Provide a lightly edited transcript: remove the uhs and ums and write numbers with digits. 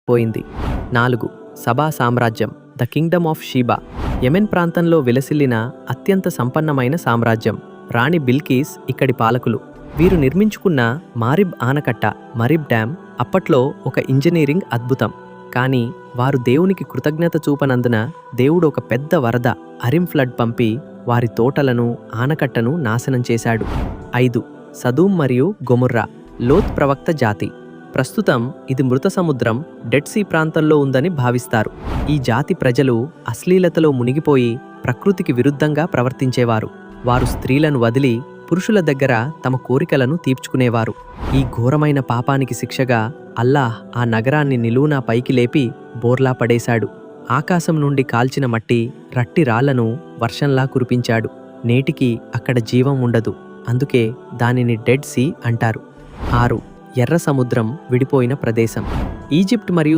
పోయింది. 4. సబా సామ్రాజ్యం, the kingdom of Sheba. Yemen ప్రాంతంలో విలసిల్లిన అత్యంత సంపన్నమైన సామ్రాజ్యం. రాణి బిల్కీస్ ఇక్కడి పాలకులు. వీరు నిర్మించుకున్న మారిబ్ ఆనకట్ట, మరిబ్ డ్యామ్ అప్పట్లో ఒక ఇంజనీరింగ్ అద్భుతం. కానీ వారు దేవునికి కృతజ్ఞత చూపనందున దేవుడు ఒక పెద్ద వరద, అరిమ్ ఫ్లడ్ పంపి వారి తోటలను, ఆనకట్టను నాశనం చేశాడు. 5. సదూమ్ మరియు గొమొర్రా, లోత్ ప్రవక్త జాతి. ప్రస్తుతం ఇది మృత సముద్రం, డెడ్ సీ ప్రాంతంలో ఉందని భావిస్తారు. ఈ జాతి ప్రజలు అశ్లీలతలో మునిగిపోయి ప్రకృతికి విరుద్ధంగా ప్రవర్తించేవారు. వారు స్త్రీలను వదిలి పురుషుల దగ్గర తమ కోరికలను తీర్చుకునేవారు. ఈ ఘోరమైన పాపానికి శిక్షగా అల్లాహ్ ఆ నగరాన్ని నిలువునా పైకి లేపి బోర్లా పడేశాడు. ఆకాశం నుండి కాల్చిన మట్టి, రట్టి రాళ్లను వర్షంలా కురిపించాడు. నేటికి అక్కడ జీవం ఉండదు. అందుకే దానిని డెడ్ సీ అంటారు. 6. ఎర్ర సముద్రం విడిపోయిన ప్రదేశం. ఈజిప్ట్ మరియు